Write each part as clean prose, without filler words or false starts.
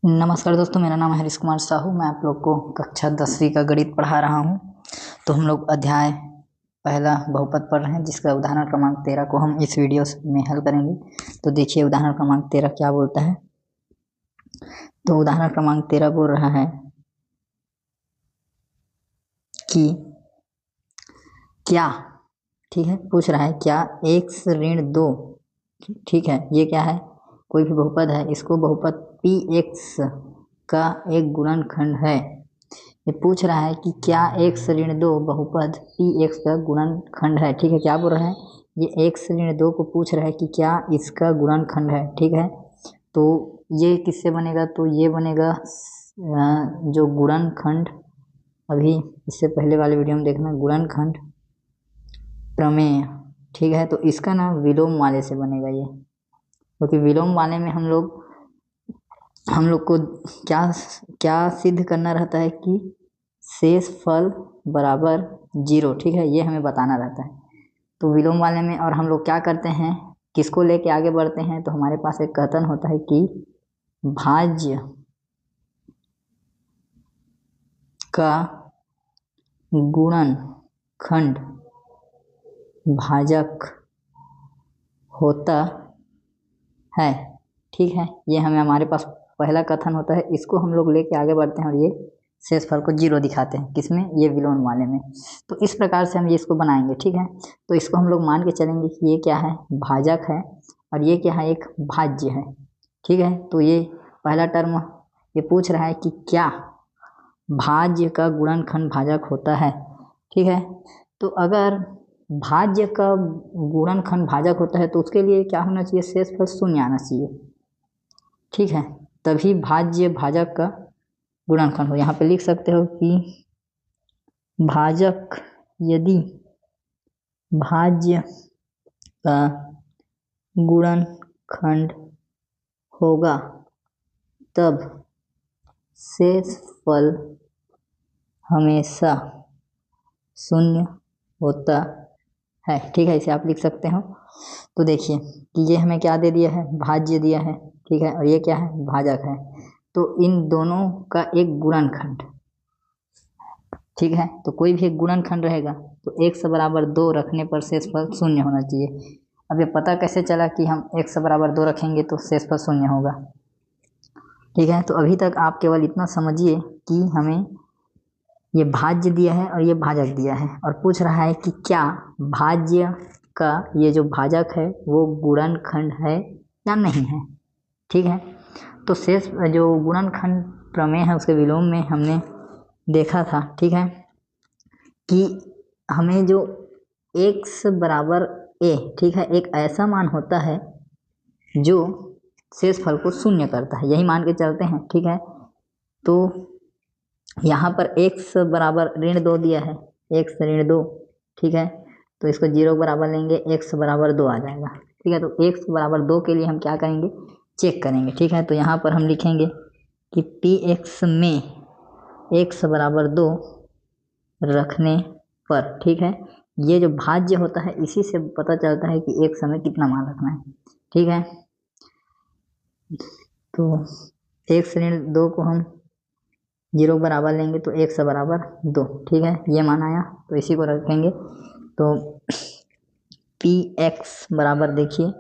नमस्कार दोस्तों, मेरा नाम है हरीश कुमार साहू। मैं आप लोग को कक्षा 10वीं का गणित पढ़ा रहा हूं। तो हम लोग अध्याय पहला बहुपद पढ़ रहे हैं, जिसका उदाहरण क्रमांक 13 को हम इस वीडियो में हल करेंगे। तो देखिए उदाहरण क्रमांक 13 क्या बोलता है। तो उदाहरण क्रमांक 13 बोल रहा है कि क्या, ठीक है, पूछ रहा है क्या x ऋण 2, ठीक है, ये क्या है, कोई भी बहुपद है, इसको बहुपद px का एक गुणनखंड है। ये पूछ रहा है कि क्या x ऋण 2 बहुपद px का गुणनखंड है। ठीक है, क्या बोल रहा है, ये x ऋण 2 को पूछ रहा है कि क्या इसका गुणनखंड है। ठीक है, तो ये किससे बनेगा, तो ये बनेगा जो गुणनखंड, अभी इससे पहले वाले वीडियो में देखना, गुणनखंड प्रमेय। ठीक है, तो इसका ना विलोम वाले से बनेगा ये, क्योंकि विलोम वाले में हम लोग को क्या सिद्ध करना रहता है कि शेष फल बराबर 0। ठीक है, ये हमें बताना रहता है। तो विलोम वाले में और हम लोग क्या करते हैं, किसको लेके आगे बढ़ते हैं, तो हमारे पास एक कथन होता है कि भाज्य का गुणनखंड भाजक होता है। ठीक है, ये हमारे पास पहला कथन होता है, इसको हम लोग लेके आगे बढ़ते हैं और ये शेषफल को 0 दिखाते हैं, किसमें, ये विलोम वाले में। तो इस प्रकार से हम ये इसको बनाएंगे। ठीक है, तो इसको हम लोग मान के चलेंगे कि ये क्या है, भाजक है, और ये क्या है, एक भाज्य है। ठीक है, तो ये पहला टर्म ये पूछ रहा है कि क्या भाज्य का गुणनखंड भाजक होता है। ठीक है, तो अगर भाज्य का गुणनखंड भाजक होता है तो उसके लिए क्या होना चाहिए, शेषफल 0 आना चाहिए। ठीक है, तभी भाज्य भाजक का गुणनखंड हो। यहाँ पे लिख सकते हो कि भाजक यदि भाज्य का गुणनखंड होगा तब शेषफल हमेशा 0 होता है। ठीक है, इसे आप लिख सकते हो। तो देखिए कि ये हमें क्या दे दिया है, भाज्य दिया है। ठीक है, और ये क्या है, भाजक है। तो इन दोनों का एक गुणनखंड, ठीक है, तो कोई भी एक गुणनखंड रहेगा तो x बराबर 2 रखने पर शेषफल 0 होना चाहिए। अब ये पता कैसे चला कि हम x बराबर 2 रखेंगे तो शेषफल 0 होगा। ठीक है, तो अभी तक आप केवल इतना समझिए कि हमें ये भाज्य दिया है और ये भाजक दिया है, और पूछ रहा है कि क्या भाज्य का ये जो भाजक है वो गुणनखंड है या नहीं है। ठीक है, तो शेष जो गुणनखंड प्रमेय है उसके विलोम में हमने देखा था, ठीक है, कि हमें जो x बराबर a, ठीक है, एक ऐसा मान होता है जो शेषफल को 0 करता है, यही मान के चलते हैं। ठीक है, तो यहाँ पर x बराबर ऋण 2 दिया है, x ऋण 2। ठीक है, तो इसको 0 बराबर लेंगे, x बराबर 2 आ जाएगा। ठीक है, तो x बराबर 2 के लिए हम क्या करेंगे, चेक करेंगे। ठीक है, तो यहाँ पर हम लिखेंगे कि px में x बराबर 2 रखने पर, ठीक है, ये जो भाज्य होता है इसी से पता चलता है कि एक समय कितना मान रखना है। ठीक है, तो x ऋण 2 को हम 0 बराबर लेंगे तो x बराबर 2। ठीक है, ये मान आया, तो इसी को रखेंगे। तो px बराबर देखिए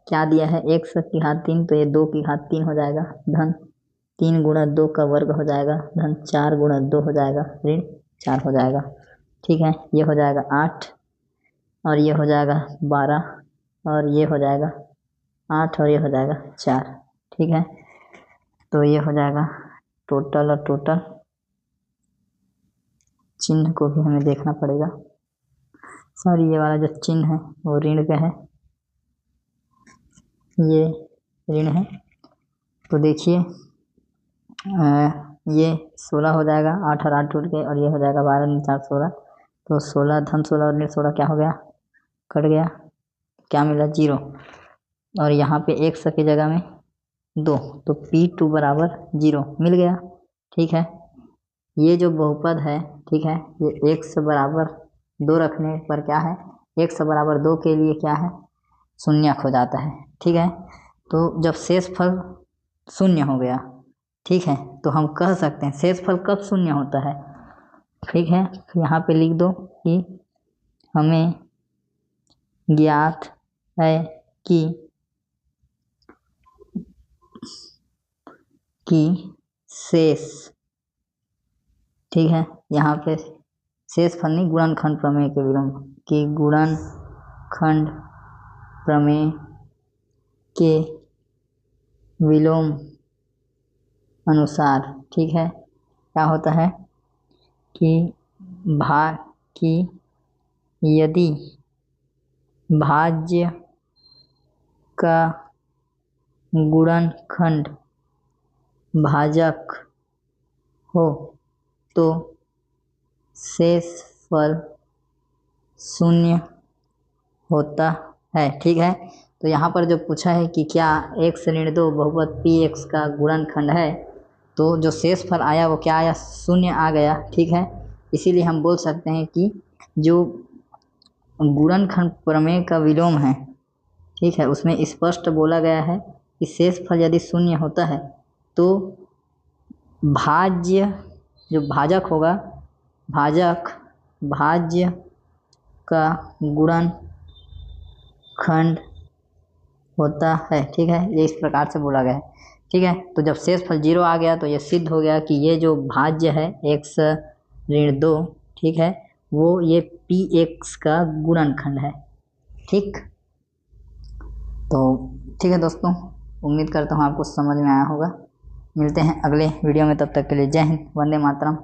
क्या दिया है, x की घात 3, तो ये 2 की घात 3 हो जाएगा, धन 3 गुणा 2 का वर्ग हो जाएगा, धन 4 गुणा 2 हो जाएगा, ऋण 4 हो जाएगा। ठीक है, ये हो जाएगा 8 और ये हो जाएगा 12 और ये हो जाएगा 8 और ये हो जाएगा 4। ठीक है, तो ये हो जाएगा टोटल, और टोटल चिन्ह को भी हमें देखना पड़ेगा। सॉरी, ये वाला जो चिन्ह है वो ऋण का है, ये ऋण है। तो देखिए ये 16 हो जाएगा, 8 और 8 टूट के, और ये हो जाएगा 12 ऋण 4 16। तो 16 धन 16 और ऋण 16 क्या हो गया, कट गया, क्या मिला, 0। और यहाँ पे x की जगह में 2, तो p2 बराबर 0 मिल गया। ठीक है, ये जो बहुपद है, ठीक है, ये x बराबर 2 रखने पर क्या है, x बराबर 2 के लिए क्या है, 0 हो जाता है। ठीक है, तो जब शेषफल 0 हो गया ठीक है, तो हम कह सकते हैं शेषफल कब शून्य होता है। ठीक है, यहाँ पे लिख दो कि हमें ज्ञात है कि शेष, ठीक है, यहाँ पे शेषफल नहीं, गुणनखंड प्रमेय के विलोम कि गुणनखंड प्रमेय के विलोम अनुसार, ठीक है, क्या होता है कि यदि भाज्य का गुणनखंड भाजक हो तो शेषफल शून्य होता है। ठीक है, तो यहाँ पर जो पूछा है कि क्या x ऋण 2 बहुपद px का गुणनखंड है, तो जो शेषफल आया वो क्या आया, शून्य आ गया। ठीक है, इसीलिए हम बोल सकते हैं कि जो गुणनखंड प्रमेय का विलोम है, ठीक है, उसमें स्पष्ट बोला गया है कि शेषफल यदि शून्य होता है तो भाज्य जो भाजक होगा, भाज्य का गुणनखंड होता है। ठीक है, ये इस प्रकार से बोला गया है। ठीक है, तो जब शेषफल 0 आ गया तो ये सिद्ध हो गया कि ये जो भाज्य है x ऋण 2, ठीक है, वो ये px का गुणनखंड है। ठीक, तो ठीक है दोस्तों, उम्मीद करता हूँ आपको समझ में आया होगा। मिलते हैं अगले वीडियो में, तब तक के लिए जय हिंद, वंदे मातरम।